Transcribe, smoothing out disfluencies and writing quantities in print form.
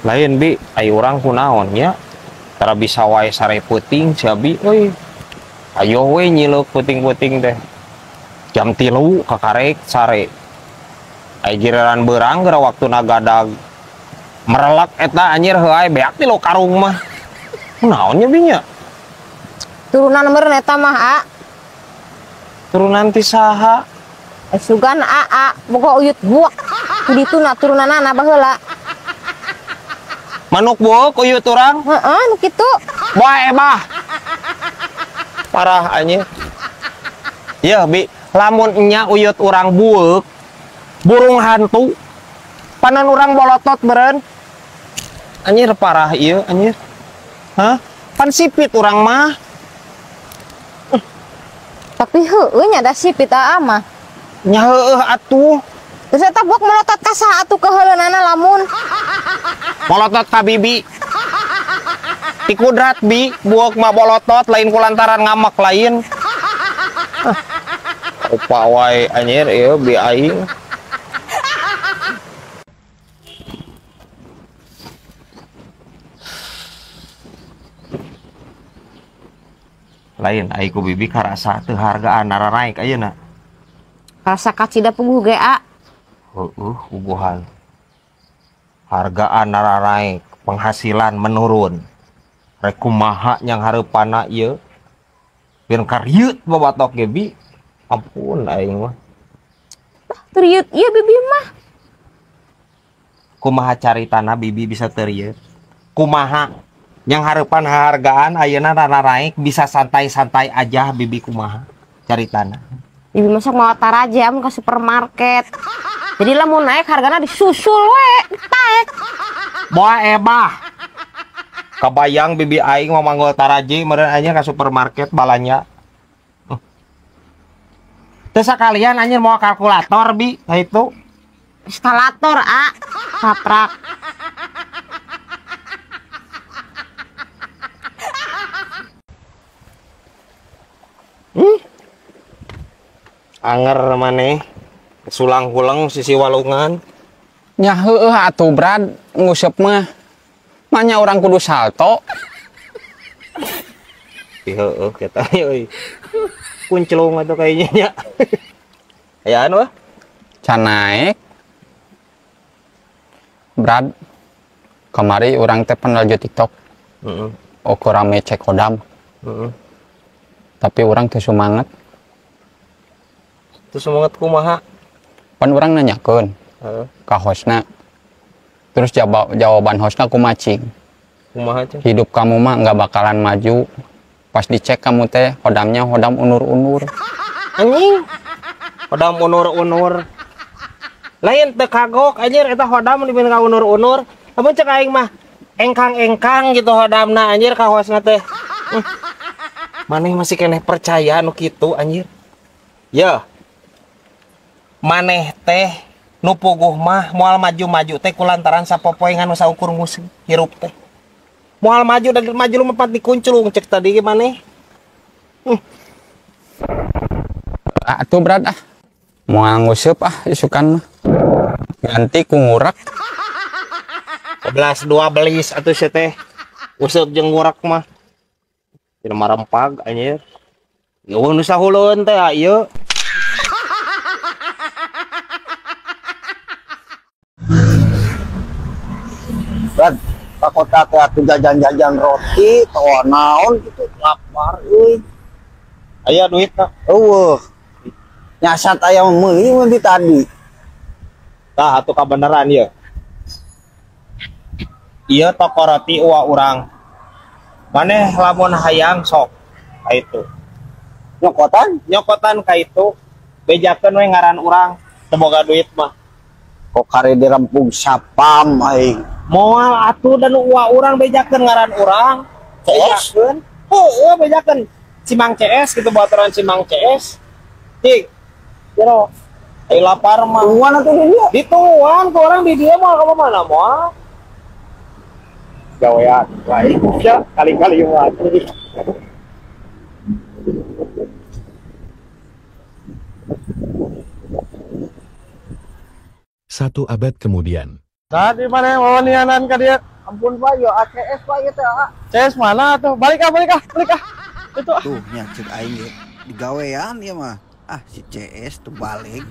Lain bi ai urang kunaon nya tara bisa wae sare peuting si euy ayo we nyileuk peuting-peuting teh jam 3 kakarek sare ai giliran beurang geura waktuna gadag merelak eta anjir heuai beak ti lo karung mah naon nya bi nya Turunan meureun eta mah A. turunan ti saha Sugan A boga uyut buak. Kudituna turunanana baheula. manuk buuk uyut urang Heeh, nu kitu. bae bah parah anjir ya bi lamun nya uyut urang buuk burung hantu panon urang bolotot beren anjir parah ieu anjir hah pan sipit urang mah Tapi heueuh nya da sipit A mah. nya heueuh atuh Terus eta buak melotot ka saha atuh keheuleunaana lamun. bolotot ka bibi ti kudrat bi buuk mah bolotot lain kulantaran ngamak lain upa wae anjir ieu bi aing lain aiku bibi karasa teu hargaan nara naik ayeuna Rasa kacida puguh ge A. uguhan hargaan nara naik penghasilan menurun rek kumaha nyang hareupanna ieu biar karyeut babatok ge bi ampun aing mah Teriut ieu bibi mah. kumaha caritana bibi bisa teu ieu kumaha yang hareupan hargaan ayeuna nara naik bisa santai-santai aja bibi kumaha caritana Bibi masak mau tarajam ke supermarket. Jadi lamun naik hargana disusul we, taek. bae bah kabayang bibi aing mau manggol taraji meureun anjir ka supermarket balanya teu sakalian anjir mau kalkulator bi nah itu Eskalator A, saprak. anger maneh sulang hulang sisi walungan Nya heueuh atuh Brad nguseup mah. Manya orang kudu salto. heueuh kita euy kunclung atuh kayaknya nya ayaan wah Can naik. Brad kemari orang teh peneljo TikTok. heeh Oko rame cek hodam. Tapi orang teu sumanget. terus semangat kumaha Pan orang nanyakeun heeh ka hostna. Terus jawaban hostna kumacing. kumaha cenah Hidup kamu mah nggak bakalan maju. Pas dicek kamu teh hodamnya hodam unur-unur. anjing hodam unur-unur lain teu kagok anjir eta hodam dipin ka unur-unur amun cek aing mah engkang-engkang gitu hodamna anjir ka hostna teh maneh masih keneh percaya nu kitu anjir ya maneh teh nu puguh mah moal maju-maju teh kulantaran sapopoe nganu saukur musik hirup teh moal maju dan maju lu mepat dikunculung cek tadi gimana Atuh Brad Moal nguseup isukan mah. Ganti ku ngurak. 11 12 atuh sia teh useup jeung ngurak mah dina marempag anjir eueuh nu sahuleun teh ieu Brad, ka kota teh atuh jajan-jajan roti, tawa naon gitu, lapar euy. aya duitna Eueuh. Nyasat aya meuli mah di tadi. tah atuh kabeneran ieu ieu toko roti uwa urang maneh lamun hayang sok ka itu Nyokotan, nyokotan ka itu bejakeun we ngaran urang teu boga duit mah kok kare dirempung sapam aing. moal atuh dan uwa urang bejakeun ngaran urang CS? bejakeun heueuh bejakeun Cimang CS gitu baturan Cimang CS cik jero ai lapar mah Tungguan atuh di dia. dituan ke orang di dia mau ke mana mau gawean lain ya kali-kali mah Satu abad kemudian, Tadi mana wawanianan ka dia? Ampun Pak, yo ACS Pak ya teh. CS mana tuh? Balik ah. Itu ah. Tuh nya cek aing ge. Digawean ieu mah. Ah si CS tuh balik.